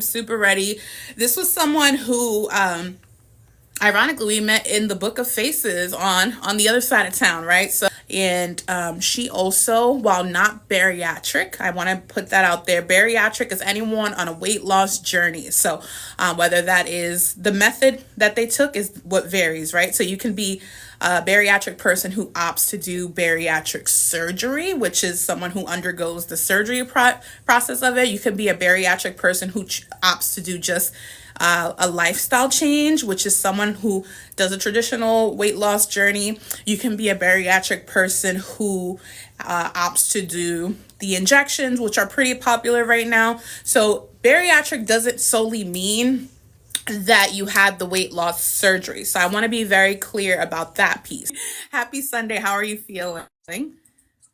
super ready. This was someone who ironically we met in the Book of Faces on the other side of town, right? And she also, while not bariatric, I want to put that out there. Bariatric is anyone on a weight loss journey. So whether that is the method that they took is what varies, right? So you can be a bariatric person who opts to do bariatric surgery, which is someone who undergoes the surgery process of it. You can be a bariatric person who opts to do just a lifestyle change, which is someone who does a traditional weight loss journey. You can be a bariatric person who opts to do the injections, which are pretty popular right now. So, bariatric doesn't solely mean that you had the weight loss surgery. So, I want to be very clear about that piece. Happy Sunday. How are you feeling?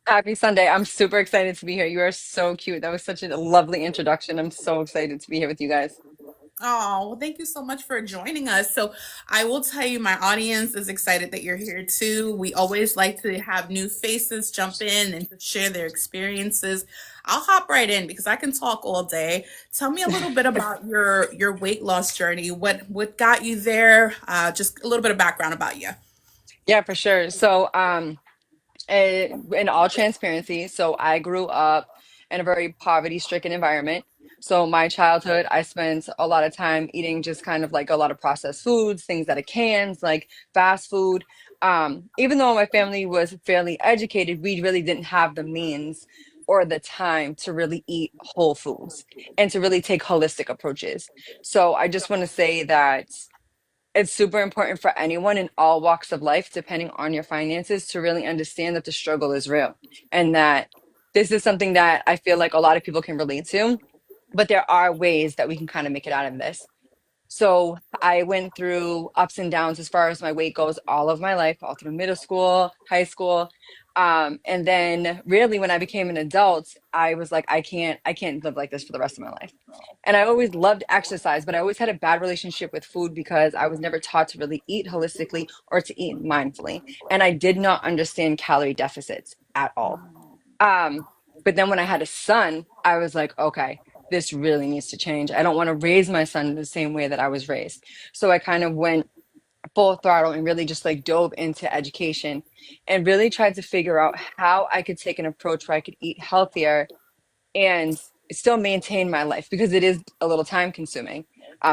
Happy Sunday. I'm super excited to be here. You are so cute. That was such a lovely introduction. I'm so excited to be here with you guys. Oh, well, thank you so much for joining us. So, I will tell you, my audience is excited that you're here too. We always like to have new faces jump in and to share their experiences. I'll hop right in because I can talk all day. Tell me a little bit about your weight loss journey. What got you there? Just a little bit of background about you. Yeah, for sure. In all transparency, so I grew up in a very poverty-stricken environment. So my childhood, I spent a lot of time eating just kind of like a lot of processed foods, things out of cans, like fast food. Even though my family was fairly educated, we really didn't have the means or the time to really eat whole foods and to really take holistic approaches. So I just want to say that it's super important for anyone in all walks of life, depending on your finances, to really understand that the struggle is real and that this is something that I feel like a lot of people can relate to. But there are ways that we can kind of make it out of this. So I went through ups and downs as far as my weight goes all of my life, all through middle school, high school. And then really when I became an adult, I was like, I can't live like this for the rest of my life. And I always loved exercise, but I always had a bad relationship with food because I was never taught to really eat holistically or to eat mindfully. And I did not understand calorie deficits at all. Um, but then when I had a son, I was like, okay, this really needs to change. I don't want to raise my son the same way that I was raised. So I kind of went full throttle and really just like dove into education and really tried to figure out how I could take an approach where I could eat healthier and still maintain my life because it is a little time consuming.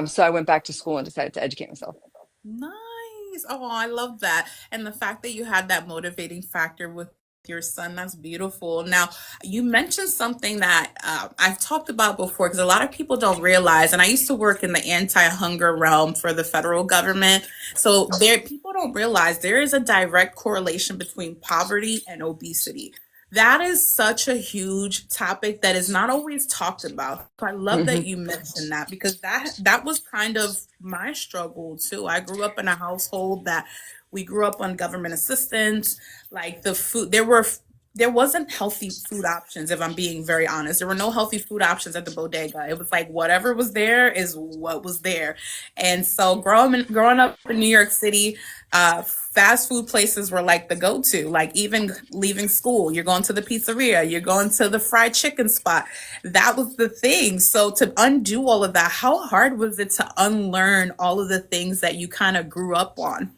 So I went back to school and decided to educate myself. Nice. Oh, I love that. And the fact that you had that motivating factor with your son, that's beautiful. Now, you mentioned something that I've talked about before because a lot of people don't realize, and I used to work in the anti-hunger realm for the federal government. So there people don't realize there is a direct correlation between poverty and obesity. That is such a huge topic that is not always talked about. So I love that Hmm. you mentioned that because that was kind of my struggle too. I grew up in a household that we grew up on government assistance. Like the food, there wasn't healthy food options. If I'm being very honest, there were no healthy food options at the bodega. It was like whatever was there is what was there. And so growing up in New York City, fast food places were like the go-to. Like even leaving school, you're going to the pizzeria, you're going to the fried chicken spot. That was the thing. So to undo all of that, how hard was it to unlearn all of the things that you kind of grew up on?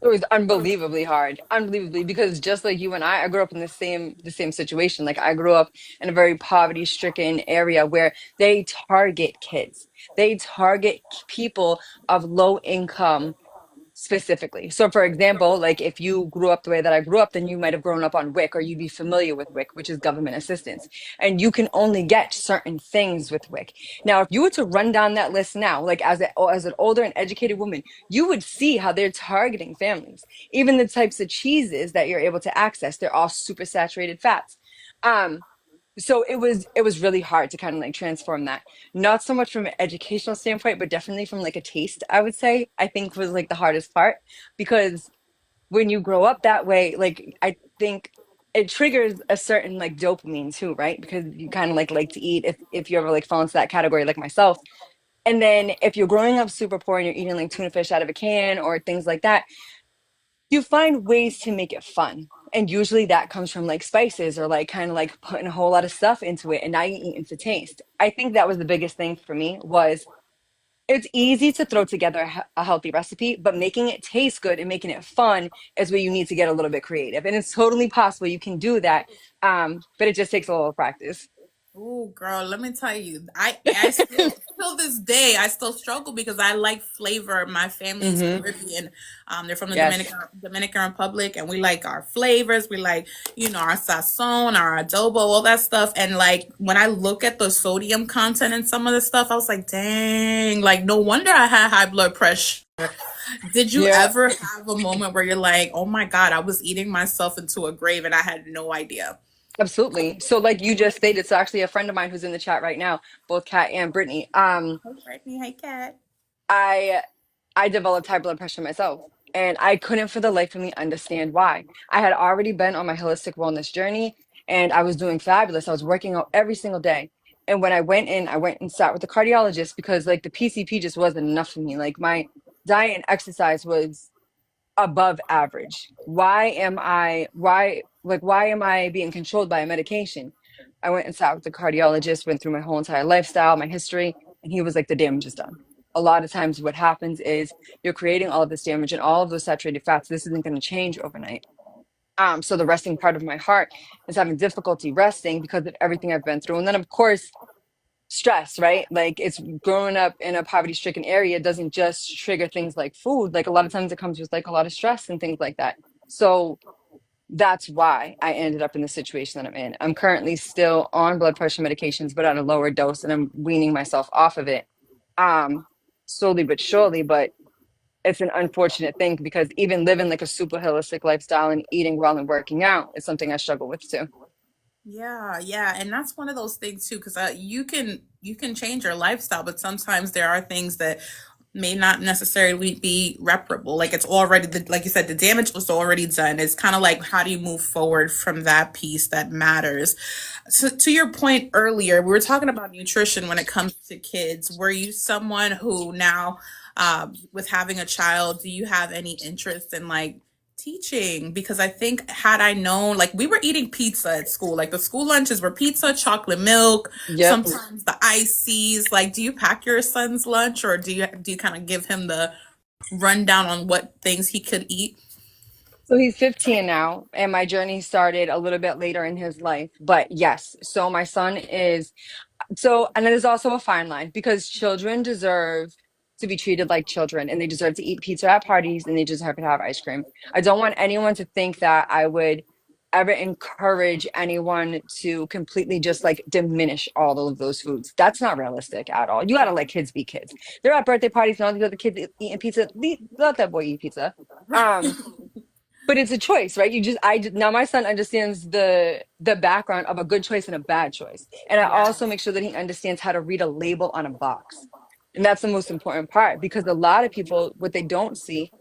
It was unbelievably hard, unbelievably, because just like you and I grew up in the same situation. Like I grew up in a very poverty-stricken area where they target kids. They target people of low income specifically. So, for example, like if you grew up the way that I grew up, then you might have grown up on WIC or you'd be familiar with WIC, which is government assistance. And you can only get certain things with WIC. Now, if you were to run down that list now, like as an older and educated woman, you would see how they're targeting families. Even the types of cheeses that you're able to access, they're all super saturated fats. Um, so it was really hard to kind of like transform that, not so much from an educational standpoint but definitely from like a taste, I would say. I think was like the hardest part because when you grow up that way, like I think it triggers a certain like dopamine too, right? Because you kind of like to eat if you ever like fall into that category like myself. And then if you're growing up super poor and you're eating like tuna fish out of a can or things like that, you find ways to make it fun. And usually that comes from like spices or like kind of like putting a whole lot of stuff into it and now you're eating to taste. I think that was the biggest thing for me was it's easy to throw together a healthy recipe, but making it taste good and making it fun is where you need to get a little bit creative. And it's totally possible you can do that. But it just takes a little practice. Oh, girl, let me tell you, I still till this day I still struggle because I like flavor. My family is Hmm. Caribbean. They're from the Yes. Dominican Republic, and we like our flavors. We like, our sazon, our adobo, all that stuff. And like when I look at the sodium content in some of the stuff, I was like, dang, like no wonder I had high blood pressure. Did you Yeah. ever have a moment where you're like, oh my God, I was eating myself into a grave and I had no idea? Absolutely. So, like you just stated, so actually, a friend of mine who's in the chat right now, both Kat and Brittany, Hey, Brittany, hey, Kat. I I developed high blood pressure myself, and I couldn't for the life of me understand why. I had already been on my holistic wellness journey, and I was doing fabulous. I was working out every single day, and when I went in, I went and sat with the cardiologist because like the PCP just wasn't enough for me. Like my diet and exercise was above average. Why am I being controlled by a medication? I went and sat with the cardiologist, went through my whole entire lifestyle, my history, and he was like, the damage is done. A lot of times what happens is you're creating all of this damage and all of those saturated fats. This isn't going to change overnight. So the resting part of my heart is having difficulty resting because of everything I've been through. And then of course stress, right? Like it's growing up in a poverty stricken area doesn't just trigger things like food. Like a lot of times it comes with like a lot of stress and things like that. So that's why I ended up in the situation that I'm in. I'm currently still on blood pressure medications, but at a lower dose, and I'm weaning myself off of it, um, slowly but surely. But it's an unfortunate thing because even living like a super holistic lifestyle and eating well and working out is something I struggle with too. Yeah, yeah, and that's one of those things too, because you can change your lifestyle, but sometimes there are things that may not necessarily be reparable. Like it's already, like you said, the damage was already done. It's kind of like how do you move forward from that piece that matters. So to your point earlier, we were talking about nutrition when it comes to kids. Were you someone who now, with having a child, do you have any interest in like teaching? Because I think had I known, like we were eating pizza at school, like the school lunches were pizza, chocolate milk, Yep. sometimes the ices. Like, do you pack your son's lunch, or do you kind of give him the rundown on what things he could eat? So he's 15 now, and my journey started a little bit later in his life. But yes, so my son is so, and there's also a fine line because children deserve to be treated like children and they deserve to eat pizza at parties and they deserve to have ice cream. I don't want anyone to think that I would ever encourage anyone to completely just like diminish all of those foods. That's not realistic at all. You gotta let kids be kids. They're at birthday parties and all these other kids eating pizza. Let that boy eat pizza. Um, but it's a choice, right? Now my son understands the background of a good choice and a bad choice. And I Yeah. also make sure that he understands how to read a label on a box. And that's the most important part because a lot of people what they don't see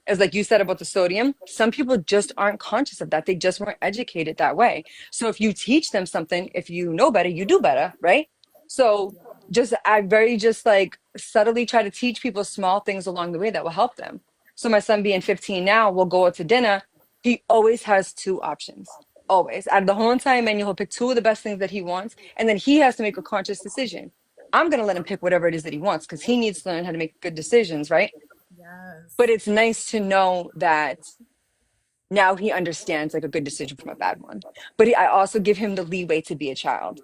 is like you said about the sodium, some people just aren't conscious of that. They just weren't educated that way. So if you teach them something, if you know better, you do better, right? So just I very just like subtly try to teach people small things along the way that will help them. So my son being 15 now, we'll go out to dinner. He always has two options. Always. Out of the whole entire menu, he'll pick two of the best things that he wants, and then he has to make a conscious decision. I'm gonna let him pick whatever it is that he wants because he needs to learn how to make good decisions, right? But Yes. it's nice to know that now he understands like a good decision from a bad one. But I also give him the leeway to be a child.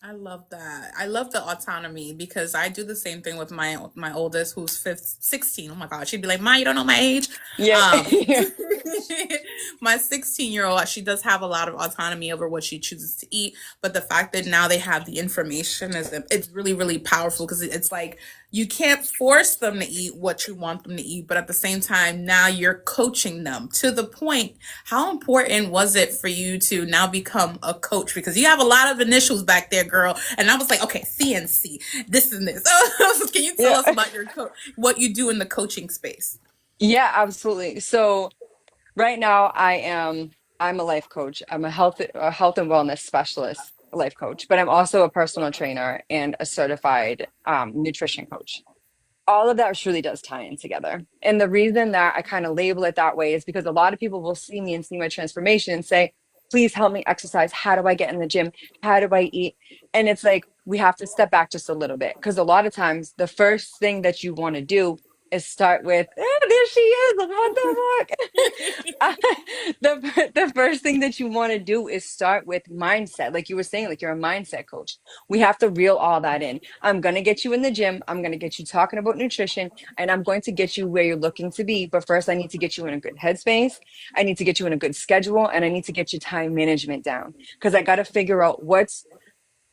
I love that. I love the autonomy because I do the same thing with my oldest, who's 16. Oh my God, she'd be like, "Ma, you don't know my age." Yeah. Um, my 16-year-old, she does have a lot of autonomy over what she chooses to eat, but the fact that now they have the information is it's really really powerful because it's like you can't force them to eat what you want them to eat, but at the same time, now you're coaching them to the point. How important was it for you to now become a coach? Because you have a lot of initials back there, girl. And I was like, okay, CNC, this and this. Can you tell Yeah. us about what you do in the coaching space? Yeah, absolutely. So right now I'm a life coach. I'm a health and wellness specialist life coach, but I'm also a personal trainer and a certified nutrition coach. All of that truly does tie in together. And the reason that I kind of label it that way is because a lot of people will see me and see my transformation and say, please help me exercise. How do I get in the gym? How do I eat? And it's like, we have to step back just a little bit because a lot of times the first thing that you want to do is start with, there she is. What the fuck? The first thing that you want to do is start with mindset. Like you were saying, like you're a mindset coach. We have to reel all that in. I'm going to get you in the gym. I'm going to get you talking about nutrition and I'm going to get you where you're looking to be. But first, I need to get you in a good headspace. I need to get you in a good schedule and I need to get your time management down because I got to figure out what's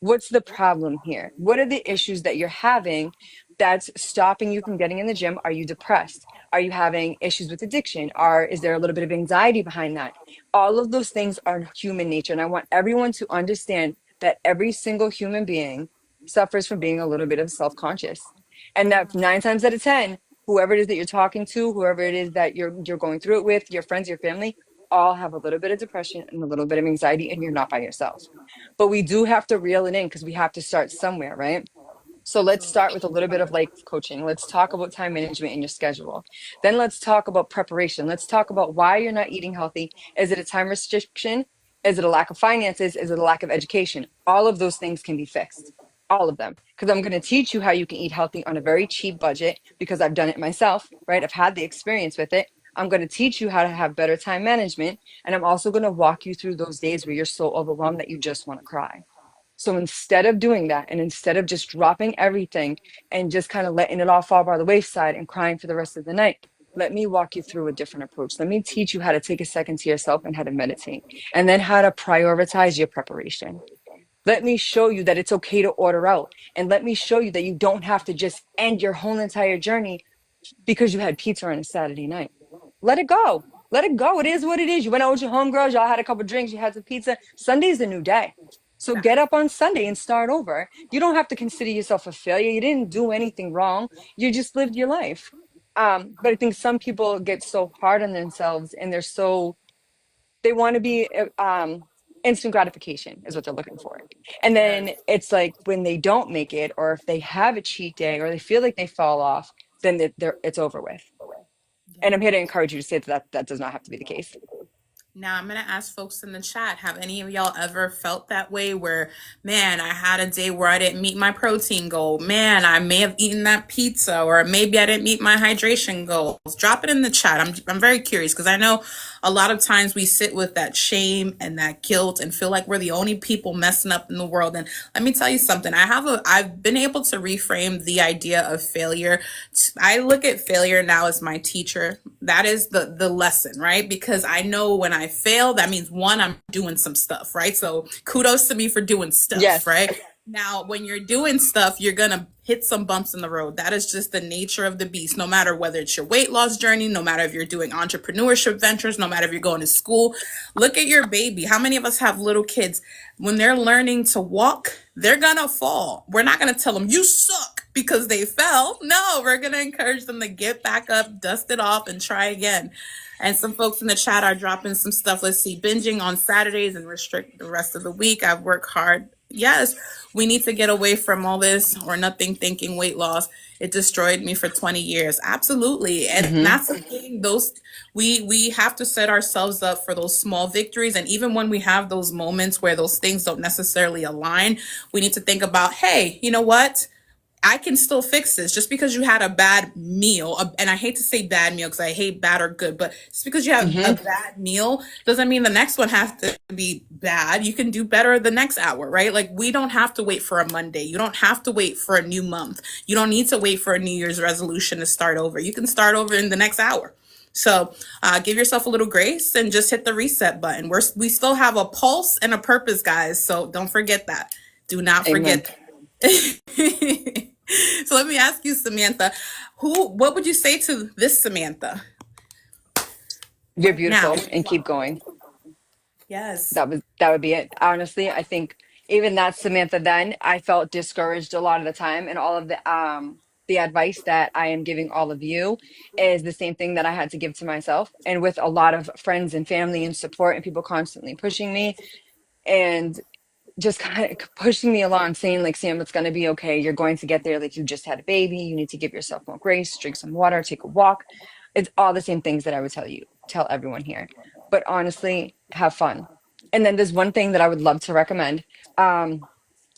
the problem here? What are the issues that you're having that's stopping you from getting in the gym? Are you depressed? Are you having issues with addiction? Is there a little bit of anxiety behind that? All of those things are human nature. And I want everyone to understand that every single human being suffers from being a little bit of self-conscious. And that nine times out of 10, whoever it is that you're talking to, whoever it is that you're going through it with, your friends, your family, all have a little bit of depression and a little bit of anxiety, and you're not by yourself. But we do have to reel it in because we have to start somewhere, right? So let's start with a little bit of life coaching. Let's talk about time management in your schedule. Then let's talk about preparation. Let's talk about why you're not eating healthy. Is it a time restriction? Is it a lack of finances? Is it a lack of education? All of those things can be fixed. All of them. Because I'm going to teach you how you can eat healthy on a very cheap budget because I've done it myself, right? I've had the experience with it. I'm going to teach you how to have better time management. And I'm also going to walk you through those days where you're so overwhelmed that you just want to cry. So instead of doing that, and instead of just dropping everything and just kind of letting it all fall by the wayside and crying for the rest of the night, let me walk you through a different approach. Let me teach you how to take a second to yourself and how to meditate, and then how to prioritize your preparation. Let me show you that it's okay to order out. And let me show you that you don't have to just end your whole entire journey because you had pizza on a Saturday night. Let it go. Let it go. It is what it is. You went out with your homegirls, y'all had a couple drinks, you had some pizza. Sunday's a new day. So get up on Sunday and start over. You don't have to consider yourself a failure. You didn't do anything wrong. You just lived your life. But I think some people get so hard on themselves and they want to be instant gratification is what they're looking for. And then Yes. it's like when they don't make it, or if they have a cheat day or they feel like they fall off, then it's over with. And I'm here to encourage you to say that does not have to be the case. Now I'm gonna ask folks in the chat, have any of y'all ever felt that way where, man, I had a day where I didn't meet my protein goal. Man, I may have eaten that pizza, or maybe I didn't meet my hydration goals. Drop it in the chat. I'm very curious because I know a lot of times we sit with that shame and that guilt and feel like we're the only people messing up in the world. And let me tell you something. I've been able to reframe the idea of failure. I look at failure now as my teacher. That is the lesson, right? Because I know when I fail, that means one, I'm doing some stuff, right? So kudos to me for doing stuff, Yes. right? Now, when you're doing stuff, you're going to hit some bumps in the road. That is just the nature of the beast, no matter whether it's your weight loss journey, no matter if you're doing entrepreneurship ventures, no matter if you're going to school. Look at your baby. How many of us have little kids? When they're learning to walk, they're going to fall. We're not going to tell them, you suck because they fell. No, we're going to encourage them to get back up, dust it off, and try again. And some folks in the chat are dropping some stuff. Let's see, binging on Saturdays and restrict the rest of the week. I've worked hard. Yes, we need to get away from all this or nothing thinking weight loss. It destroyed me for 20 years. Absolutely. And Hmm. that's the thing. We have to set ourselves up for those small victories. And even when we have those moments where those things don't necessarily align, we need to think about, hey, you know what? I can still fix this. Just because you had a bad meal, and I hate to say bad meal because I hate bad or good, but just because you have a Hmm. bad meal doesn't mean the next one has to be bad. You can do better the next hour, right? Like we don't have to wait for a Monday. You don't have to wait for a new month. You don't need to wait for a New Year's resolution to start over. You can start over in the next hour. So give yourself a little grace and just hit the reset button. We still have a pulse and a purpose, guys. So don't forget that. Do not Amen. forget that. So let me ask you, Samantha, what would you say to this Samantha You're right now? beautiful and keep going. Yes. That would be it. Honestly, I think even that Samantha then, I felt discouraged a lot of the time, and all of the advice that I am giving all of you is the same thing that I had to give to myself, and with a lot of friends and family and support and people constantly pushing me. And just kind of pushing me along, saying like, Sam, it's gonna be okay. You're going to get there. Like you just had a baby. You need to give yourself more grace, drink some water, take a walk. It's all the same things that I would tell everyone here. But honestly, have fun. And then there's one thing that I would love to recommend. Um,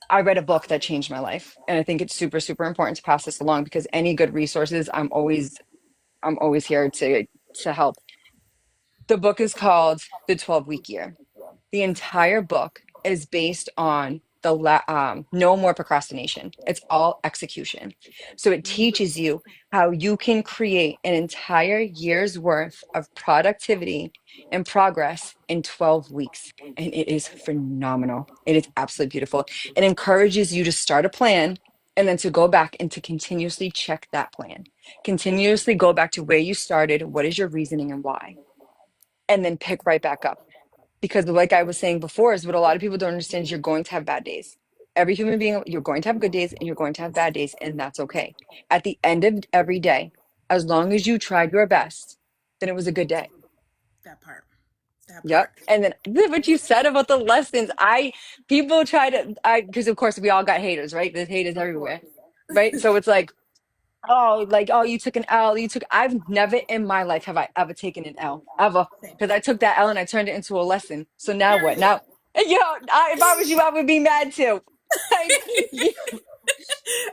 I read a book that changed my life, and I think it's super, super important to pass this along because any good resources, I'm always here to help. The book is called The 12-Week Year. The entire book is based on no more procrastination. It's all execution. So it teaches you how you can create an entire year's worth of productivity and progress in 12 weeks. And it is phenomenal. It is absolutely beautiful. It encourages you to start a plan and then to go back and to continuously check that plan. Continuously go back to where you started. What is your reasoning and why? And then pick right back up, because like I was saying before, is what a lot of people don't understand is you're going to have bad days. Every human being, you're going to have good days and you're going to have bad days, and that's okay. At the end of every day, as long as you tried your best, then it was a good day. That part. That Yep. part. And then what you said about the lessons, people try to, because of course we all got haters, right? There's haters Of everywhere, course. right? So it's like, oh, you took an L. I've never in my life have I ever taken an L, ever. Same. Because I took that L and I turned it into a lesson. So now what? Period. Now, if I was you, I would be mad too. Like,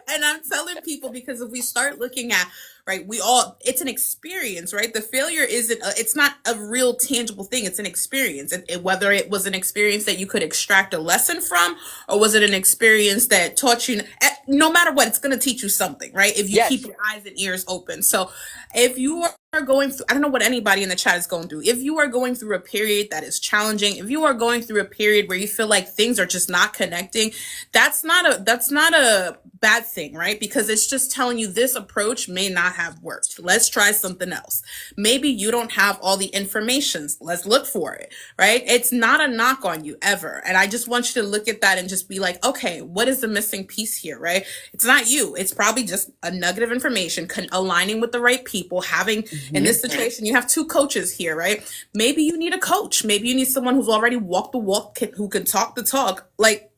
And I'm telling people because if we start looking at, right, we all, it's an experience, right? The failure isn't it's not a real tangible thing. It's an experience. Whether it was an experience that you could extract a lesson from, or was it an experience that taught you, no matter what, it's going to teach you something, right? If you keep yes, your eyes and ears open. So if you are going through, I don't know what anybody in the chat is going through. If you are going through a period that is challenging, if you are going through a period where you feel like things are just not connecting, that's not a bad thing, right? Because it's just telling you this approach may not have worked. Let's try something else. Maybe you don't have all the information. Let's look for it, right? It's not a knock on you ever. And I just want you to look at that and just be like, okay, what is the missing piece here, right? It's not you. It's probably just a nugget of information, aligning with the right people, having, in hmm this situation, you have two coaches here, right? Maybe you need a coach. Maybe you need someone who's already walked the walk, who can talk the talk. Like,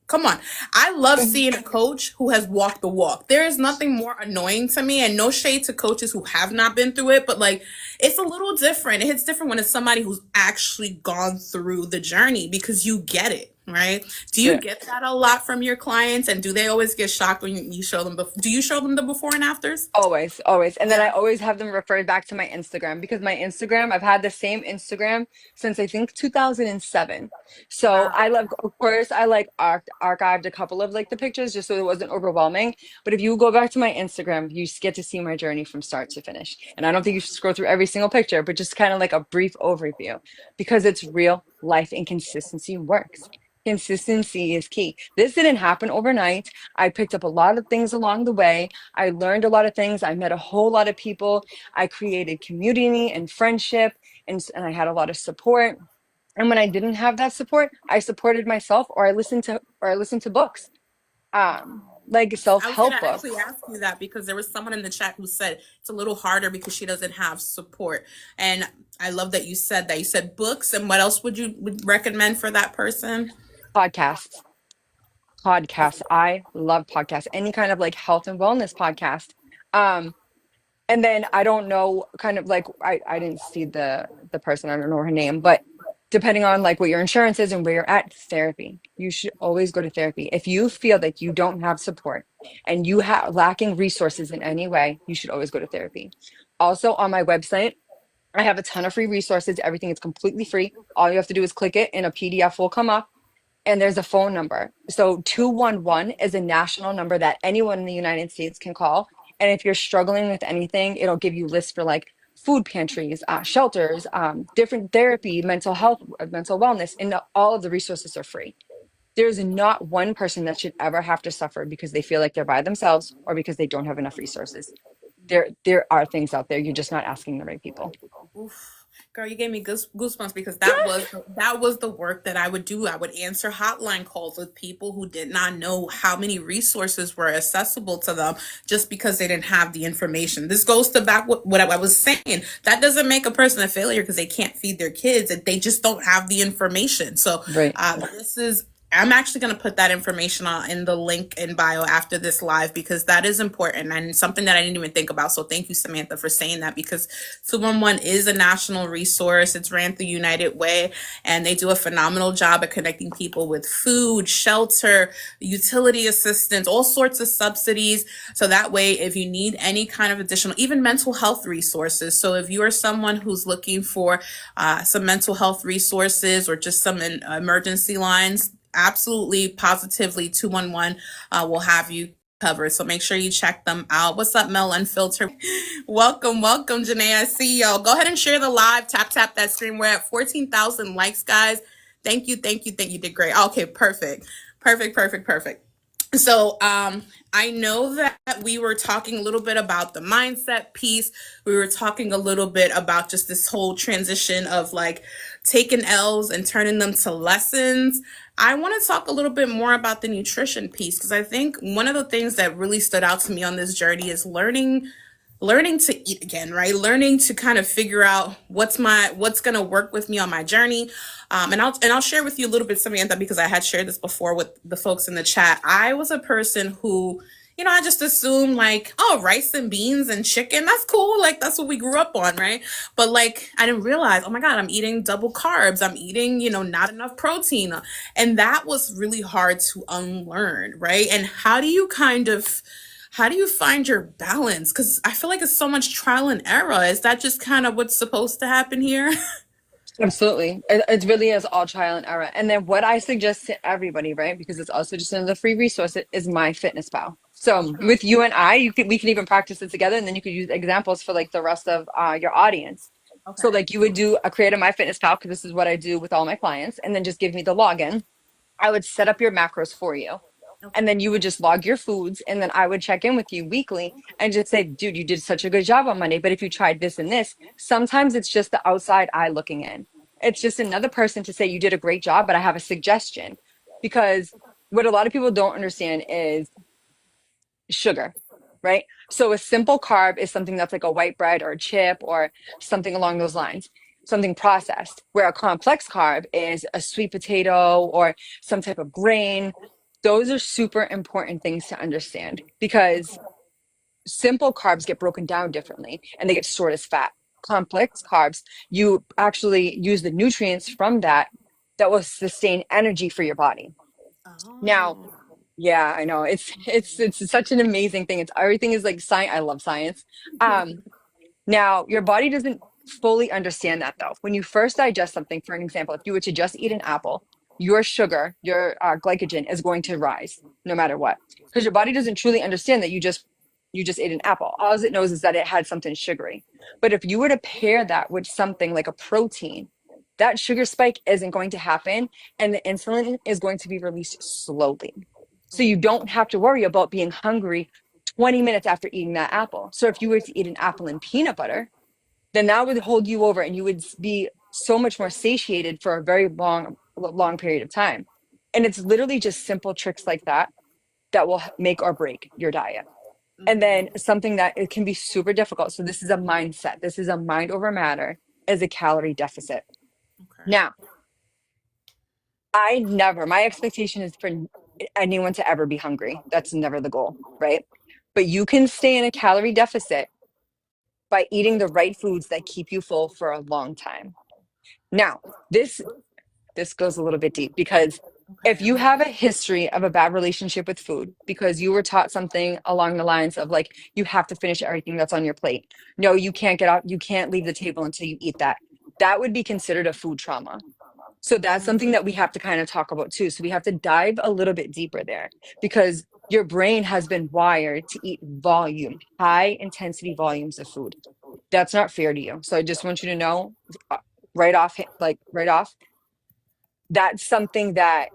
come on. I love seeing a coach who has walked the walk. There is nothing more annoying to me, and no shade to coaches who have not been through it, but like it's a little different. It hits different when it's somebody who's actually gone through the journey because you get it, right? Do you yeah. get that a lot from your clients, and do they always get shocked when you show them do you show them the before and afters? Always, always. And then I Yeah. always have them referred back to my Instagram because my Instagram, I've had the same Instagram since I think 2007. So Wow. I love, of course, I like archived a couple of like the pictures just so it wasn't overwhelming. But if you go back to my Instagram, you get to see my journey from start to finish. And I don't think you should scroll through every single picture, but just kind of like a brief overview because it's real life and consistency works. Consistency is key. This didn't happen overnight. I picked up a lot of things along the way. I learned a lot of things. I met a whole lot of people. I created community and friendship, and I had a lot of support. And when I didn't have that support, I supported myself, or I listened to books, like I was gonna self-help actually books. ask you that because there was someone in the chat who said it's a little harder because she doesn't have support. And I love that you said that. You said books, and what else would recommend for that person? Podcasts. Podcasts. I love podcasts. Any kind of like health and wellness podcast. Um, and then I don't know, kind of like I didn't see the person, I don't know her name, but depending on like what your insurance is and where you're at, therapy. You should always go to therapy. If you feel that you don't have support and you have lacking resources in any way, you should always go to therapy. Also on my website, I have a ton of free resources. Everything is completely free. All you have to do is click it and a PDF will come up, and there's a phone number. So 211 is a national number that anyone in the United States can call. And if you're struggling with anything, it'll give you lists for like food pantries, shelters, different therapy, mental health, mental wellness, and all of the resources are free. There's not one person that should ever have to suffer because they feel like they're by themselves or because they don't have enough resources. There are things out there. You're just not asking the right people. Oof. Girl, you gave me goosebumps because that was the work that I would do. I would answer hotline calls with people who did not know how many resources were accessible to them just because they didn't have the information. This goes to back what I was saying. That doesn't make a person a failure because they can't feed their kids and they just don't have the information. So Right. this is I'm actually going to put that information on in the link in bio after this live because that is important and something that I didn't even think about. So thank you, Samantha, for saying that because 211 is a national resource. It's ran through United Way and they do a phenomenal job at connecting people with food, shelter, utility assistance, all sorts of subsidies. So that way, if you need any kind of additional, even mental health resources. So if you are someone who's looking for some mental health resources or just some emergency lines, absolutely positively 211 will have you covered, so make sure you check them out. What's up, Mel Unfiltered? Welcome, Janae. I see y'all. Go ahead and share the live. Tap that screen. We're at 14,000 likes, guys. Thank you. You did great. Okay, perfect. So I know that we were talking a little bit about the mindset piece. We were talking a little bit about just this whole transition of like taking L's and turning them to lessons. I want to talk a little bit more about the nutrition piece because I think one of the things that really stood out to me on this journey is learning to eat again, right? Learning to kind of figure out what's going to work with me on my journey. And I'll share with you a little bit, Samantha, because I had shared this before with the folks in the chat. I was a person who, I just assumed like, oh, rice and beans and chicken, that's cool. Like that's what we grew up on, right? But like I didn't realize, oh my God, I'm eating double carbs. I'm eating, not enough protein. And that was really hard to unlearn, right? And how do you find your balance? Because I feel like it's so much trial and error. Is that just kind of what's supposed to happen here? Absolutely. It really is all trial and error. And then what I suggest to everybody, right? Because it's also just another free resource is My Fitness Pal. So with you and I, we can even practice it together, and then you could use examples for like the rest of your audience. So Okay. like you would do a create a My Fitness Pal because this is what I do with all my clients, and then just give me the login. I would set up your macros for you. Okay. And then you would just log your foods, and then I would check in with you weekly and just say, dude, you did such a good job on Monday, but if you tried this and this, sometimes it's just the outside eye looking in. It's just another person to say you did a great job, but I have a suggestion. Because what a lot of people don't understand is sugar, right? So a simple carb is something that's like a white bread or a chip or something along those lines, something processed, where a complex carb is a sweet potato or some type of grain. Those are super important things to understand because simple carbs get broken down differently and they get stored as fat. Complex carbs, you actually use the nutrients from that will sustain energy for your body. Now, Oh. yeah, I know. It's such an amazing thing. It's everything is like science. I love science. Um, Now, your body doesn't fully understand that though. When you first digest something, for an example, if you were to just eat an apple, your sugar, your glycogen is going to rise no matter what, because your body doesn't truly understand that you just ate an apple. All it knows is that it had something sugary. But if you were to pair that with something like a protein, that sugar spike isn't going to happen, and the insulin is going to be released slowly. So you don't have to worry about being hungry 20 minutes after eating that apple. So if you were to eat an apple and peanut butter, then that would hold you over and you would be so much more satiated for a very long period of time. And it's literally just simple tricks like that will make or break your diet. And then something that it can be super difficult. So this is a mindset. This is a mind over matter is a calorie deficit. Okay. Now, my expectation is for anyone to ever be hungry. That's never the goal, right? But you can stay in a calorie deficit by eating the right foods that keep you full for a long time. Now, this goes a little bit deep because Okay. if you have a history of a bad relationship with food because you were taught something along the lines of like you have to finish everything that's on your plate. No, you can't get out, you can't leave the table until you eat that. That would be considered a food trauma. So that's something that we have to kind of talk about too. So we have to dive a little bit deeper there because your brain has been wired to eat volume, high intensity volumes of food. That's not fair to you. So I just want you to know right off, that's something that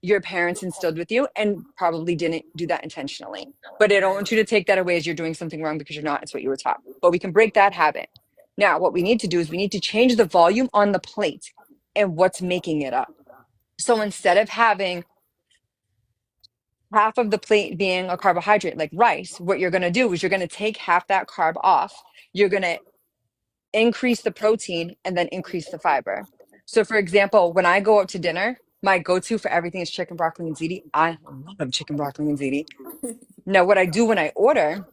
your parents instilled with you and probably didn't do that intentionally. But I don't Right. want you to take that away as you're doing something wrong because you're not. It's what you were taught. But we can break that habit. Now, what we need to do is we need to change the volume on the plate and what's making it up. So instead of having half of the plate being a carbohydrate like rice, what you're going to do is you're going to take half that carb off. You're going to increase the protein and then increase the fiber. So, for example, when I go out to dinner, My go-to for everything is chicken, broccoli, and ziti. I love chicken, broccoli, and ziti. Now, what I do when I order,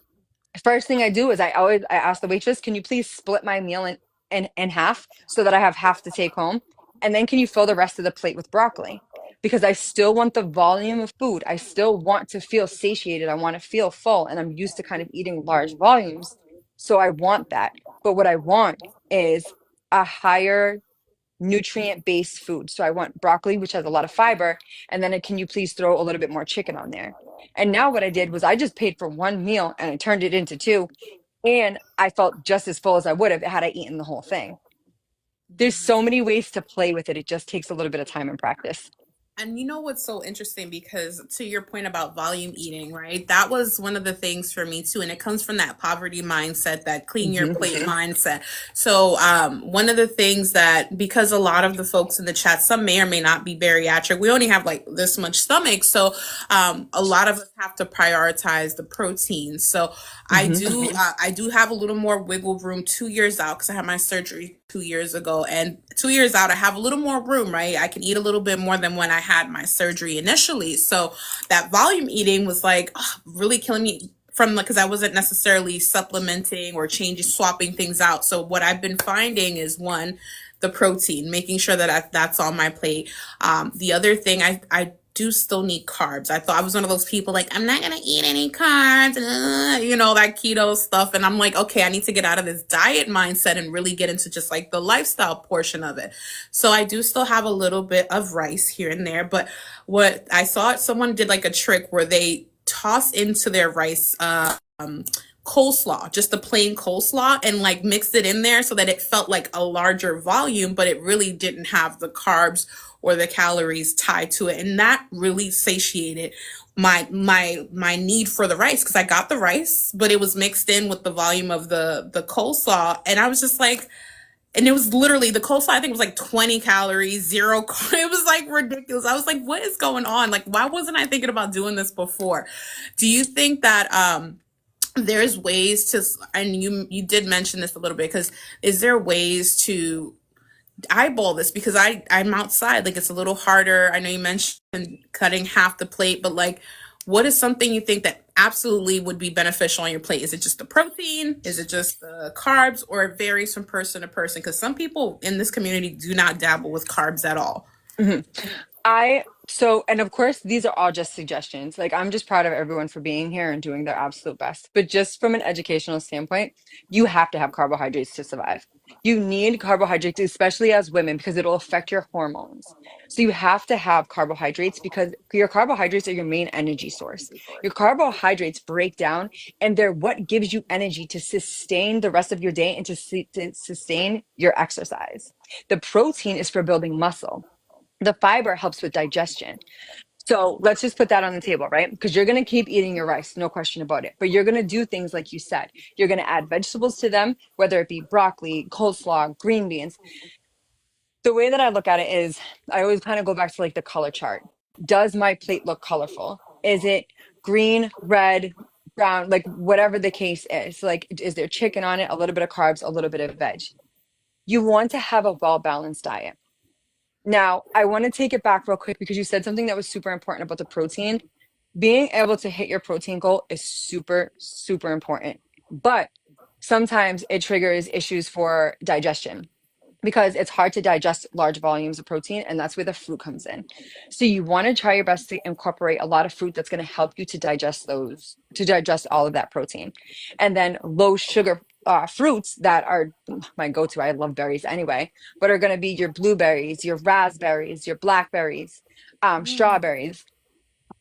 first thing I do is I ask the waitress, can you please split my meal in half so that I have half to take home? And then can you fill the rest of the plate with broccoli? Because I still want the volume of food. I still want to feel satiated. I want to feel full. And I'm used to kind of eating large volumes. So I want that. But what I want is a higher nutrient based food. So I want broccoli, which has a lot of fiber. And then can you please throw a little bit more chicken on there? And now what I did was I just paid for one meal and I turned it into two. And I felt just as full as I would have had I eaten the whole thing. There's so many ways to play with it. It just takes a little bit of time and practice. And you know what's so interesting, because to your point about volume eating, right? That was one of the things for me too. And it comes from that poverty mindset, that clean your Hmm. plate mindset. So one of the things that, because a lot of the folks in the chat, some may or may not be bariatric, we only have like this much stomach. So a lot of us have to prioritize the protein. So Hmm. I do have a little more wiggle room 2 years out, because I had my surgery 2 years ago, and 2 years out I have a little more room, right? I can eat a little bit more than when I had my surgery initially. So that volume eating was like, really killing me from, because I wasn't necessarily supplementing or changing, swapping things out. So what I've been finding is, one, the protein, making sure that that's on my plate. The other thing, I do still need carbs. I thought I was one of those people like, I'm not gonna eat any carbs, that keto stuff. And I'm like, okay, I need to get out of this diet mindset and really get into just like the lifestyle portion of it. So I do still have a little bit of rice here and there. But what I saw, someone did like a trick where they toss into their rice coleslaw, just the plain coleslaw, and like mixed it in there so that it felt like a larger volume, but it really didn't have the carbs or the calories tied to it. And that really satiated my need for the rice, because I got the rice, but it was mixed in with the volume of the coleslaw. And I was just like, and it was literally, the coleslaw, I think, was like 20 calories, zero. It was like ridiculous. I was like, what is going on? Like, why wasn't I thinking about doing this before? Do you think that there's ways to, and you did mention this a little bit, because is there ways to eyeball this, because I'm outside, like it's a little harder. I know you mentioned cutting half the plate, but like, what is something you think that absolutely would be beneficial on your plate? Is it just the protein? Is it just the carbs? Or it varies from person to person? Because some people in this community do not dabble with carbs at all. Hmm. And of course, these are all just suggestions. Like, I'm just proud of everyone for being here and doing their absolute best. But just from an educational standpoint, you have to have carbohydrates to survive. You need carbohydrates, especially as women, because it'll affect your hormones. So you have to have carbohydrates because your carbohydrates are your main energy source. Your carbohydrates break down and they're what gives you energy to sustain the rest of your day and to sustain your exercise. The protein is for building muscle. The fiber helps with digestion. So let's just put that on the table, right? Because you're going to keep eating your rice, no question about it. But you're going to do things like you said. You're going to add vegetables to them, whether it be broccoli, coleslaw, green beans. The way that I look at it is I always kind of go back to like the color chart. Does my plate look colorful? Is it green, red, brown, like whatever the case is? Like, is there chicken on it, a little bit of carbs, a little bit of veg? You want to have a well balanced diet. Now, I want to take it back real quick because you said something that was super important about the protein. Being able to hit your protein goal is super, super important. But sometimes it triggers issues for digestion because it's hard to digest large volumes of protein, and that's where the fruit comes in. So you want to try your best to incorporate a lot of fruit that's going to help you to digest all of that protein. And then low sugar fruits that are my go-to. I love berries anyway, but are going to be your blueberries, your raspberries, your blackberries, strawberries.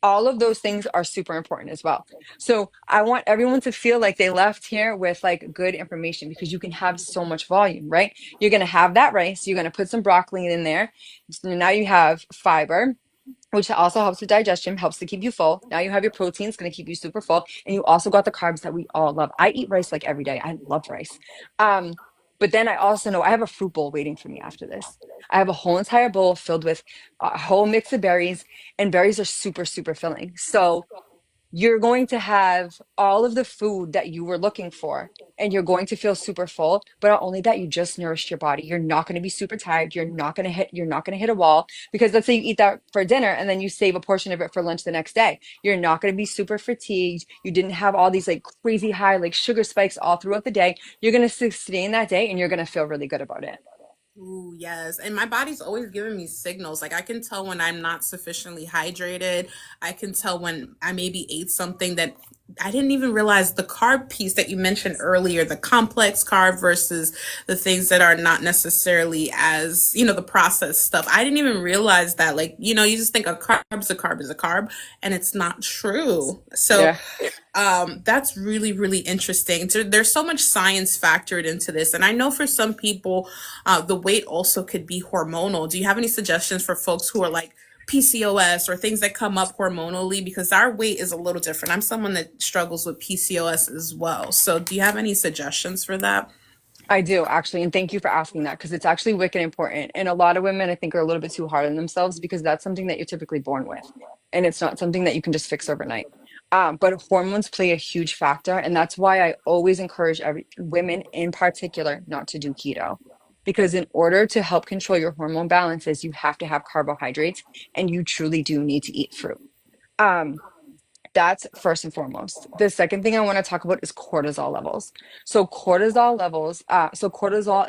All of those things are super important as well. So I want everyone to feel like they left here with like good information because you can have so much volume, right? You're going to have that rice, you're going to put some broccoli in there. So now you have fiber, which also helps with digestion, helps to keep you full. Now you have your protein, it's going to keep you super full. And you also got the carbs that we all love. I eat rice like every day. I love rice. Um, but then I also know I have a fruit bowl waiting for me after this. I have a whole entire bowl filled with a whole mix of berries, and berries are super, super filling. So you're going to have all of the food that you were looking for, and you're going to feel super full. But not only that, you just nourished your body. You're not going to be super tired. You're not going to hit a wall, because let's say you eat that for dinner and then you save a portion of it for lunch the next day. You're not going to be super fatigued. You didn't have all these like crazy high like sugar spikes all throughout the day. You're going to sustain that day and you're going to feel really good about it. Ooh, yes. And my body's always giving me signals. Like I can tell when I'm not sufficiently hydrated. I can tell when I maybe ate something that I didn't even realize the carb piece that you mentioned earlier, the complex carb versus the things that are not necessarily as, the processed stuff. I didn't even realize that. Like, you just think a carb's a carb is a carb, and it's not true. So Yeah. that's really, really interesting. So there's so much science factored into this. And I know for some people, the weight also could be hormonal. Do you have any suggestions for folks who are like PCOS or things that come up hormonally? Because our weight is a little different. I'm someone that struggles with PCOS as well. So do you have any suggestions for that? I do actually, and thank you for asking that, because it's actually wicked important. And a lot of women, I think, are a little bit too hard on themselves because that's something that you're typically born with, and it's not something that you can just fix overnight. But hormones play a huge factor, and that's why I always encourage every women in particular not to do keto, because in order to help control your hormone balances, you have to have carbohydrates, and you truly do need to eat fruit. Um, that's first and foremost. The second thing I want to talk about is cortisol levels. So cortisol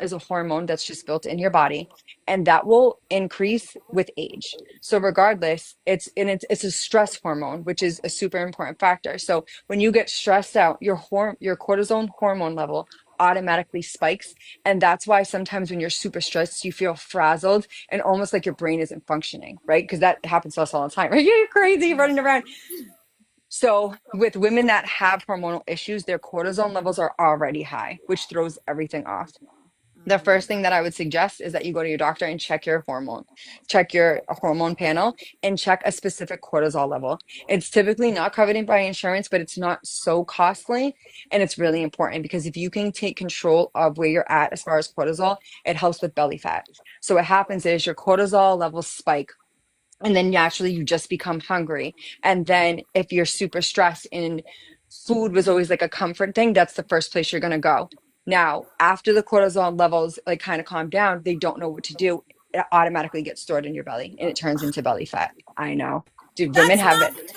is a hormone that's just built in your body, and that will increase with age. So regardless, it's a stress hormone, which is a super important factor. So when you get stressed out, your cortisol hormone level automatically spikes, and that's why sometimes when you're super stressed, you feel frazzled and almost like your brain isn't functioning, right? Because that happens to us all the time, right? You're crazy running around. So, with women that have hormonal issues, their cortisol levels are already high, which throws everything off. The first thing that I would suggest is that you go to your doctor and check your hormone panel, and check a specific cortisol level. It's typically not covered in by insurance, but it's not so costly. And it's really important because if you can take control of where you're at as far as cortisol, it helps with belly fat. So, what happens is your cortisol levels spike, and then naturally you just become hungry. And then if you're super stressed and food was always like a comfort thing, that's the first place you're going to go. Now after the cortisol levels like kind of calm down, they don't know what to do. It automatically gets stored in your belly and it turns into belly fat. I know, dude, women That's have not it.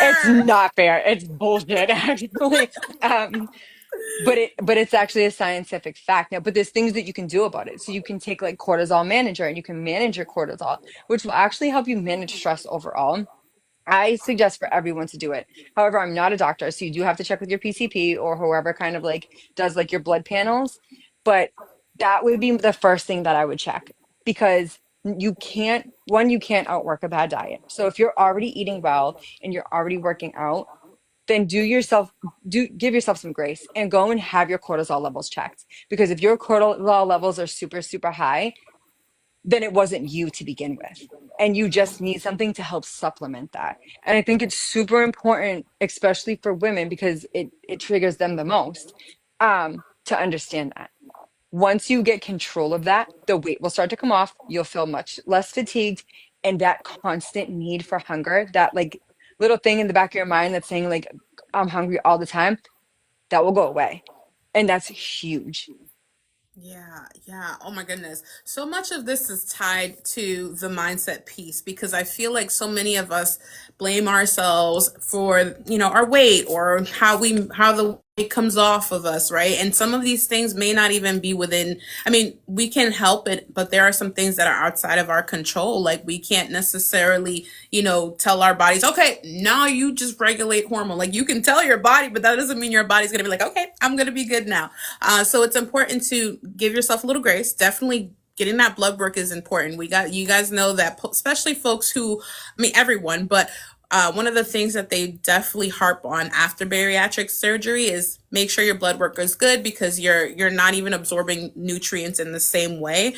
It's fair. not fair, it's bullshit actually. um but it's actually a scientific fact now. But there's things that you can do about it. So you can take like cortisol manager and you can manage your cortisol, which will actually help you manage stress overall. I suggest for everyone to do it. However, I'm not a doctor, so you do have to check with your PCP or whoever kind of like does like your blood panels. But that would be the first thing that I would check, because you can't outwork a bad diet. So if you're already eating well and you're already working out, then give yourself some grace and go and have your cortisol levels checked. Because if your cortisol levels are super, super high, then it wasn't you to begin with. And you just need something to help supplement that. And I think it's super important, especially for women, because it triggers them the most, to understand that. Once you get control of that, the weight will start to come off. You'll feel much less fatigued. And that constant need for hunger, that like little thing in the back of your mind that's saying, like, I'm hungry all the time, that will go away. And that's huge. Yeah, yeah. Oh my goodness. So much of this is tied to the mindset piece because I feel like so many of us blame ourselves for, our weight or how the weight comes off of us, right? And some of these things may not even be within, I mean, we can help it, but there are some things that are outside of our control. Like we can't necessarily, tell our bodies, okay, now you just regulate hormone. Like you can tell your body, but that doesn't mean your body's going to be like, okay, I'm going to be good now. So it's important to give yourself a little grace. Definitely getting that blood work is important. You guys know that, especially folks who, I mean, everyone, but one of the things that they definitely harp on after bariatric surgery is make sure your blood work is good because you're not even absorbing nutrients in the same way.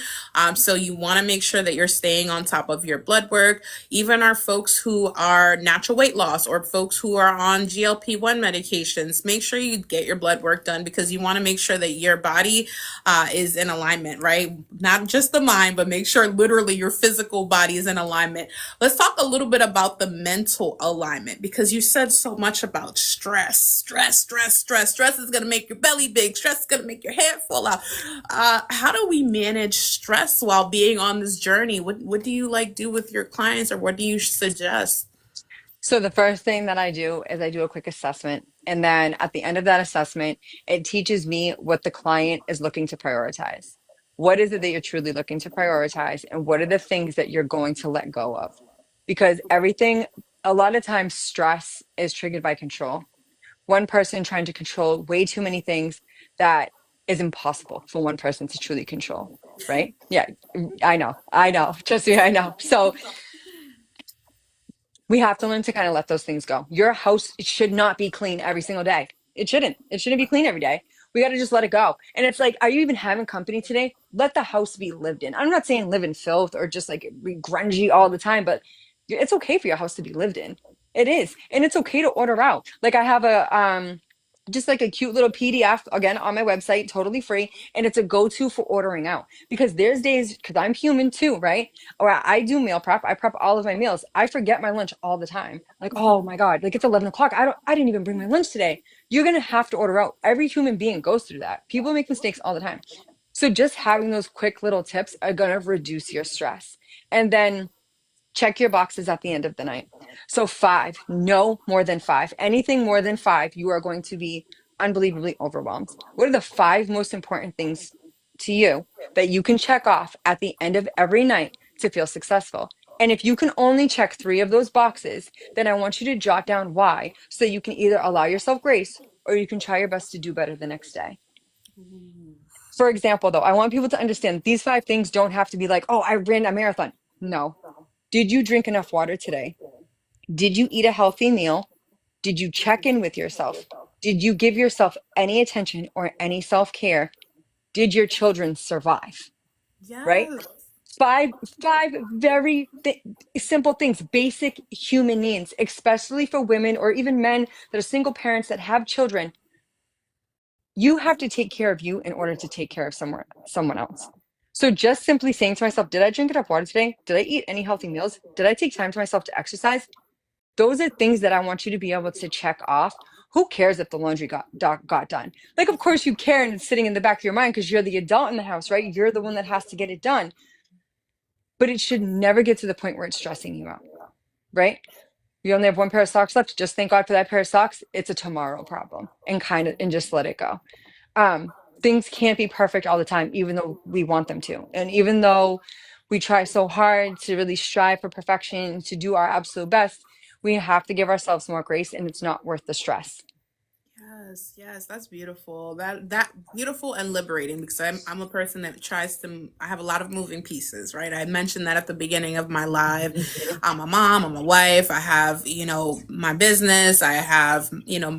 So you want to make sure that you're staying on top of your blood work. Even our folks who are natural weight loss or folks who are on GLP-1 medications, make sure you get your blood work done because you want to make sure that your body is in alignment, right? Not just the mind, but make sure literally your physical body is in alignment. Let's talk a little bit about the mental alignment because you said so much about stress. Stress is going to make your belly big. Stress is going to make your hair fall out. How do we manage stress while being on this journey? What do you like do with your clients, or what do you suggest? So the first thing that I do is I do a quick assessment. And then at the end of that assessment, it teaches me what the client is looking to prioritize. What is it that you're truly looking to prioritize? And what are the things that you're going to let go of? Because everything, a lot of times, stress is triggered by control. One person trying to control way too many things that is impossible for one person to truly control, right? Yeah, I know. Trust me, I know. So we have to learn to kind of let those things go. Your house should not be clean every single day. It shouldn't. It shouldn't be clean every day. We got to just let it go. And it's like, are you even having company today? Let the house be lived in. I'm not saying live in filth or just like be grungy all the time, but it's okay for your house to be lived in. It is. And it's okay to order out. Like I have a just like a cute little PDF again on my website, totally free, and it's a go-to for ordering out because there's days because I'm human too, right? Or I do meal prep. I prep all of my meals. I forget my lunch all the time. Like, oh my God, like it's 11 o'clock. I didn't even bring my lunch today. You're gonna have to order out. Every human being goes through that. People make mistakes all the time. So just having those quick little tips are gonna reduce your stress. And then check your boxes at the end of the night. So five, no more than five. Anything more than five, you are going to be unbelievably overwhelmed. What are the five most important things to you that you can check off at the end of every night to feel successful? And if you can only check three of those boxes, then I want you to jot down why so you can either allow yourself grace or you can try your best to do better the next day. For example, though, I want people to understand these five things don't have to be like, oh, I ran a marathon. No. Did you drink enough water today? Did you eat a healthy meal? Did you check in with yourself? Did you give yourself any attention or any self care? Did your children survive? Right? Yes. Five, five very simple things, basic human needs, especially for women or even men that are single parents that have children. You have to take care of you in order to take care of someone else. So just simply saying to myself, did I drink enough water today? Did I eat any healthy meals? Did I take time to myself to exercise? Those are things that I want you to be able to check off. Who cares if the laundry got done? Like, of course you care, and it's sitting in the back of your mind because you're the adult in the house, right? You're the one that has to get it done. But it should never get to the point where it's stressing you out, right? You only have one pair of socks left. Just thank God for that pair of socks. It's a tomorrow problem, and just let it go. Um, Things can't be perfect all the time, even though we want them to. And even though we try so hard to really strive for perfection, to do our absolute best, we have to give ourselves more grace and it's not worth the stress. Yes, yes, that's beautiful. That beautiful and liberating because I'm a person that tries to. I have a lot of moving pieces, right? I mentioned that at the beginning of my live. I'm a mom. I'm a wife. I have my business. I have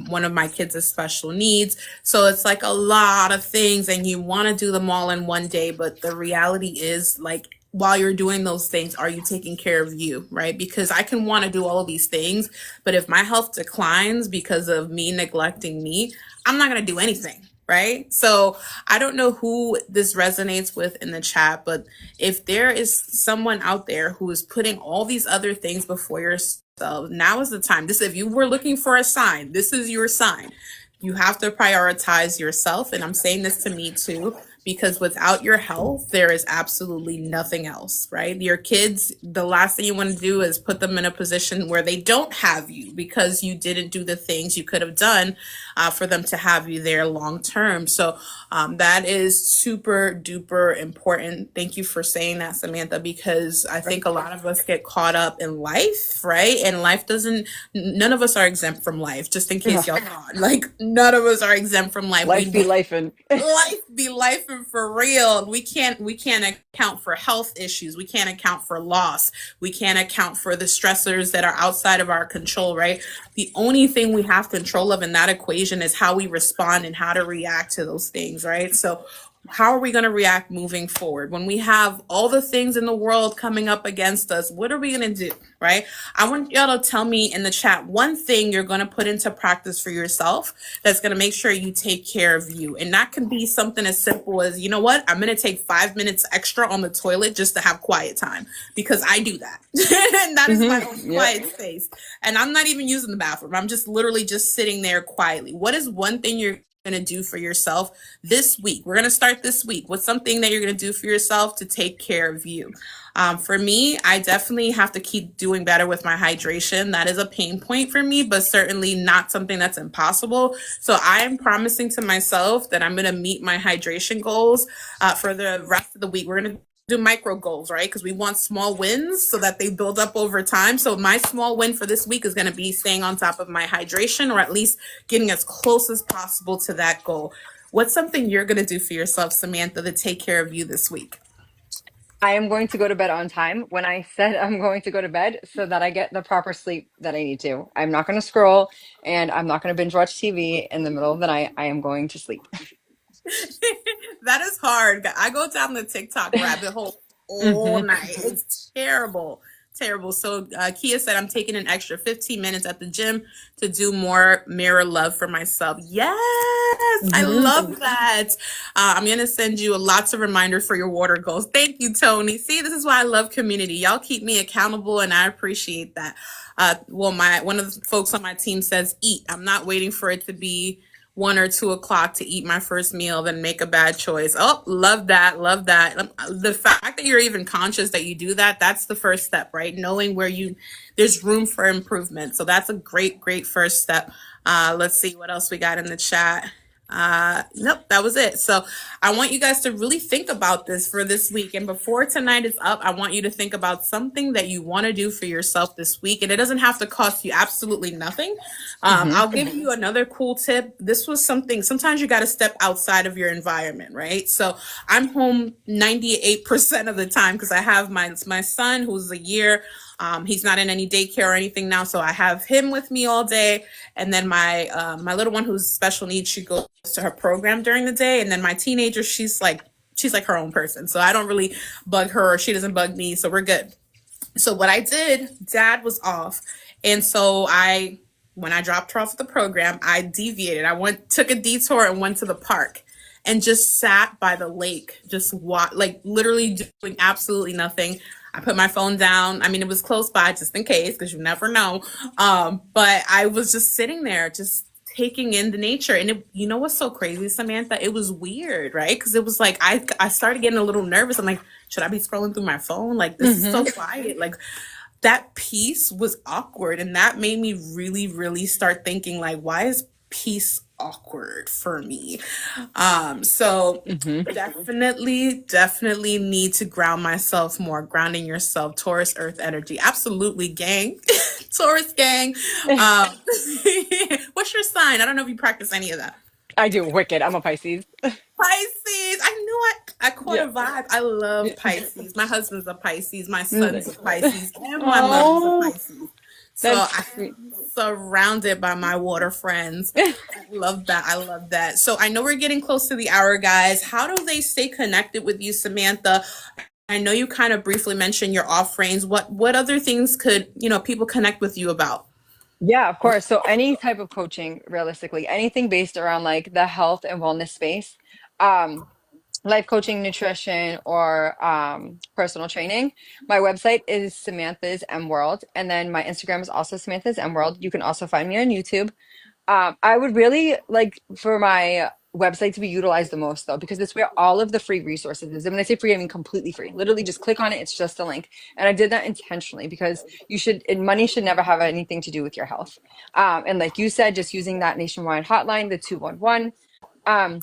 one of my kids has special needs. So it's like a lot of things, and you want to do them all in one day. But the reality is, like, while you're doing those things, are you taking care of you, right? Because I can want to do all of these things, but if my health declines because of me neglecting me, I'm not going to do anything, right? So I don't know who this resonates with in the chat, but if there is someone out there who is putting all these other things before yourself, now is the time. This, if you were looking for a sign, this is your sign. You have to prioritize yourself. And I'm saying this to me too, because without your health, there is absolutely nothing else, right? Your kids, the last thing you want to do is put them in a position where they don't have you because you didn't do the things you could have done for them to have you there long term. So that is super duper important. Thank you for saying that, Samantha, because I think a lot of us get caught up in life, right? And life doesn't, none of us are exempt from life, just in case y'all thought. Like, none of us are exempt from life. Life be life and Life be life, For real, we can't account for health issues. We can't account for loss. We can't account for the stressors that are outside of our control, right? The only thing we have control of in that equation is how we respond and how to react to those things, right? So how are we going to react moving forward when we have all the things in the world coming up against us? What are we going to do, right? I want y'all to tell me in the chat one thing you're going to put into practice for yourself that's going to make sure you take care of you. And that can be something as simple as, you know what, I'm going to take 5 minutes extra on the toilet just to have quiet time, because I do that. And that is my own Yep. quiet space. And I'm not even using the bathroom. I'm just literally just sitting there quietly. What is one thing you're going to do for yourself this week? We're going to start this week. What's something that you're going to do for yourself to take care of you? For me, I definitely have to keep doing better with my hydration. That is a pain point for me, but certainly not something that's impossible. So I am promising to myself that I'm going to meet my hydration goals for the rest of the week. We're going to do micro goals, right? Because we want small wins so that they build up over time. So my small win for this week is going to be staying on top of my hydration, or at least getting as close as possible to that goal. What's something you're going to do for yourself, Samantha, to take care of you this week? I am going to go to bed on time when I said I'm going to go to bed so that I get the proper sleep that I need to. I'm not going to scroll and I'm not going to binge watch TV in the middle of the night. I am going to sleep. That is hard. I go down the TikTok rabbit hole all Hmm. night. It's terrible. Terrible. So Kia said I'm taking an extra 15 minutes at the gym to do more mirror love for myself. Yes, I Hmm. love that. I'm going to send you lots of reminders for your water goals. Thank you, Tony. See, this is why I love community. Y'all keep me accountable, and I appreciate that. Well, my one of the folks on my team says eat. I'm not waiting for it to be 1 or 2 o'clock to eat my first meal, then make a bad choice. Oh, love that. Love that. The fact that you're even conscious that you do that, that's the first step, right? Knowing where there's room for improvement. So that's a great, great first step. Let's see what else we got in the chat. Nope, that was it. So I want you guys to really think about this for this week. And before tonight is up, I want you to think about something that you want to do for yourself this week. And it doesn't have to cost you absolutely nothing. Hmm. I'll give you another cool tip. This was something, sometimes you got to step outside of your environment, right? So I'm home 98% of the time because I have my son who's a year. He's not in any daycare or anything now, so I have him with me all day, and then my little one who's special needs, she goes to her program during the day, and then my teenager, she's like her own person, so I don't really bug her, or she doesn't bug me, so we're good. So what I did, dad was off. And so when I dropped her off at the program, I deviated. Took a detour and went to the park and just sat by the lake, just like literally doing absolutely nothing. I put my phone down. I mean, it was close by just in case, because you never know. But I was just sitting there, just taking in the nature. And you know what's so crazy, Samantha? It was weird, right? Because it was like I started getting a little nervous. I'm like, should I be scrolling through my phone? Like, this is so Hmm. quiet. Like, that piece was awkward, and that made me really, really start thinking, like, why is peace awkward for me? So Hmm. definitely need to ground myself more. Grounding yourself, Taurus Earth energy, absolutely, gang. Taurus gang. um what's your sign? I don't know if you practice any of that. I do wicked. I'm a Pisces. Pisces. I knew I caught a Yeah. vibe. I love Yeah. Pisces. My husband's a Pisces. My son's a Nice. Pisces. And my mother's a Oh, Pisces. So that's I'm sweet. surrounded by my water friends. I love that. I love that. So I know we're getting close to the hour, guys. How do they stay connected with you, Samantha? I know you kind of briefly mentioned your offerings. What other things could, people connect with you about? Yeah, of course. So any type of coaching, realistically, anything based around like the health and wellness space, um, life coaching, nutrition, or personal training. My website is Samantha's M World, and then my Instagram is also Samantha's M World. You can also find me on YouTube. I would really like for my website to be utilized the most though, because it's where all of the free resources is. And when I say free, I mean completely free. Literally just click on it, it's just a link. And I did that intentionally because and money should never have anything to do with your health. And like you said, just using that nationwide hotline, the 211. Um,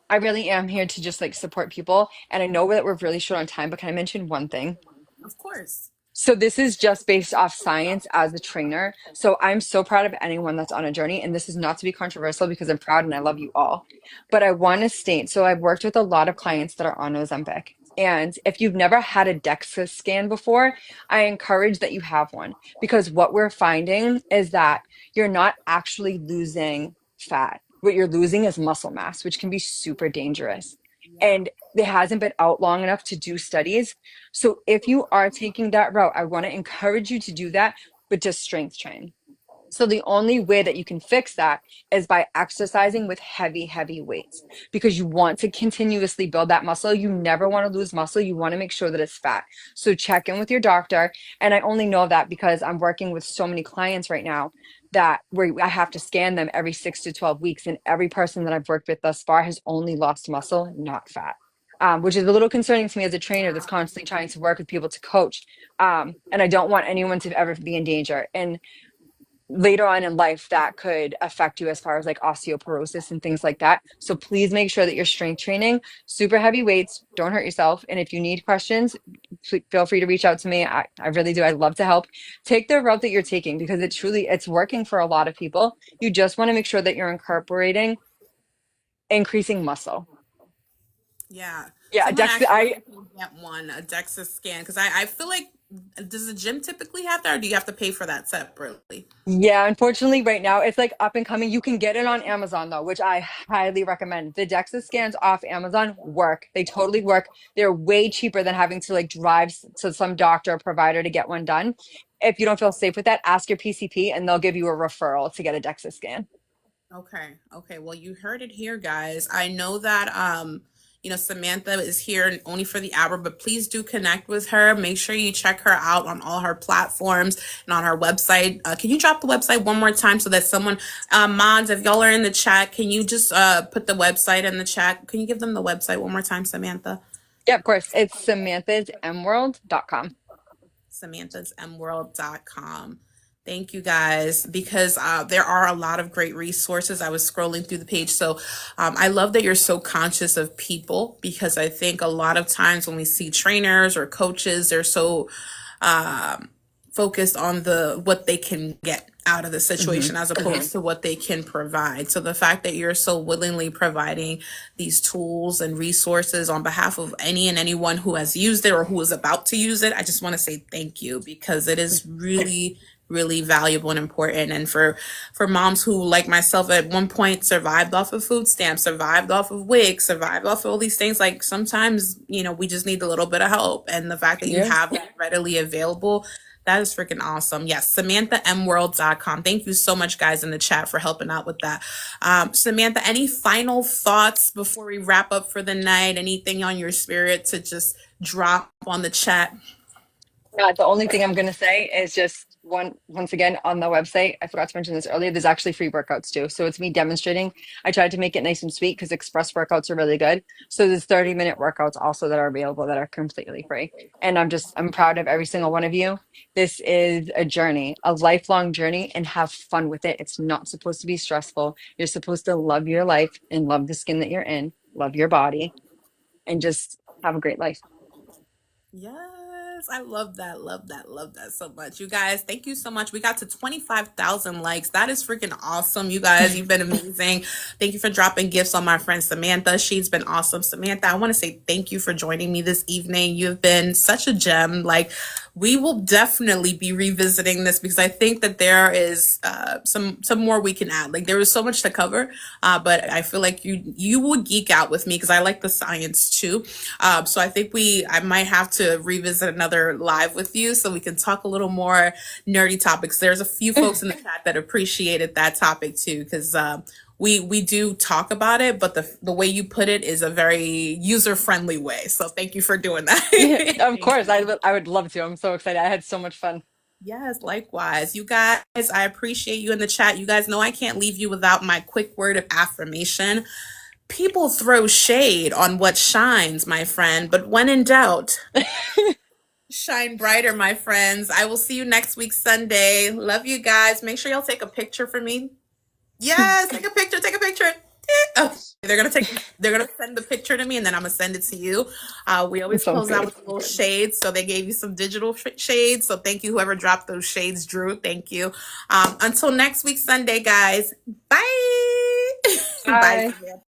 I really am here to just like support people. And I know that we're really short on time, but can I mention one thing? Of course. So this is just based off science as a trainer. So I'm so proud of anyone that's on a journey. And this is not to be controversial because I'm proud and I love you all. But I want to state, so I've worked with a lot of clients that are on Ozempic. And if you've never had a DEXA scan before, I encourage that you have one because what we're finding is that you're not actually losing fat. What you're losing is muscle mass, which can be super dangerous. Yeah. And it hasn't been out long enough to do studies. So if you are taking that route, I want to encourage you to do that, but just strength train. So the only way that you can fix that is by exercising with heavy, heavy weights because you want to continuously build that muscle. You never want to lose muscle. You want to make sure that it's fat. So check in with your doctor. And I only know that because I'm working with so many clients right now that where I have to scan them every 6 to 12 weeks. And every person that I've worked with thus far has only lost muscle, not fat. Which is a little concerning to me as a trainer that's constantly trying to work with people to coach. And I don't want anyone to ever be in danger. And later on in life that could affect you as far as like osteoporosis and things like that. So please make sure that you're strength training, super heavy weights, don't hurt yourself. And if you need questions, feel free to reach out to me. I really do. I'd love to help. Take the route that you're taking because it's working for a lot of people. You just want to make sure that you're incorporating increasing muscle. Yeah. Yeah, Someone Dex, asked me if I I can get one, a DEXA scan, because I feel like, does the gym typically have that, or do you have to pay for that separately? Yeah, unfortunately, right now it's like up and coming. You can get it on Amazon though, which I highly recommend. The DEXA scans off Amazon work. They totally work. They're way cheaper than having to like drive to some doctor or provider to get one done. If you don't feel safe with that, ask your PCP and they'll give you a referral to get a DEXA scan. Okay. Okay. Well, you heard it here, guys. I know that Samantha is here only for the hour, but please do connect with her. Make sure you check her out on all her platforms and on her website. Can you drop the website one more time so that someone, mods, if y'all are in the chat, can you just put the website in the chat? Can you give them the website one more time, Samantha? Yeah, of course. It's samanthasmworld.com. samanthasmworld.com. Thank you guys because there are a lot of great resources. I was scrolling through the page. So I love that you're so conscious of people because I think a lot of times when we see trainers or coaches, they're so um, focused on the what they can get out of the Hmm. situation as opposed to what they can provide. So the fact that you're so willingly providing these tools and resources on behalf of any and anyone who has used it or who is about to use it, I just want to say thank you because it is really valuable and important. And for moms who like myself at one point survived off of food stamps, survived off of wigs, survived off of all these things, like sometimes we just need a little bit of help, and the fact that you Yeah. have that readily available, that is freaking awesome. Yes, samanthamworld.com. Thank you so much, guys, in the chat for helping out with that. Samantha, any final thoughts before we wrap up for the night? Anything on your spirit to just drop on the chat? The only thing I'm going to say is just once again on the website. I forgot to mention this earlier. There's actually free workouts too. So it's me demonstrating. I tried to make it nice and sweet because express workouts are really good. So there's 30-minute workouts also that are available that are completely free. And I'm proud of every single one of you. This is a journey, a lifelong journey, and have fun with it. It's not supposed to be stressful. You're supposed to love your life and love the skin that you're in, love your body, and just have a great life. Yes, I love that, love that, love that so much. You guys, thank you so much. We got to 25,000 likes. That is freaking awesome. You guys, you've been amazing. Thank you for dropping gifts on my friend Samantha. She's been awesome. Samantha, I want to say thank you for joining me this evening. You've been such a gem. Like, we will definitely be revisiting this because I think that there is some more we can add. Like, there was so much to cover, but I feel like you would geek out with me because I like the science too. So I might have to revisit another live with you so we can talk a little more nerdy topics. There's a few folks in the chat that appreciated that topic too because we do talk about it, but the way you put it is a very user friendly way. So thank you for doing that. Of course, I would love to. I'm so excited. I had so much fun. Yes, likewise. You guys, I appreciate you in the chat. You guys know I can't leave you without my quick word of affirmation. People throw shade on what shines, my friend, but when in doubt, shine brighter, my friends. I will see you next week, Sunday. Love you guys. Make sure y'all take a picture for me. Yes, take a picture, take a picture. Okay, they're gonna send the picture to me, and then I'm gonna send it to you. We always Sounds close out good. with a little shades, so they gave you some digital shades. So thank you, whoever dropped those shades, Drew. Thank you. Until next week, Sunday, guys. Bye. Bye. Bye. Samantha.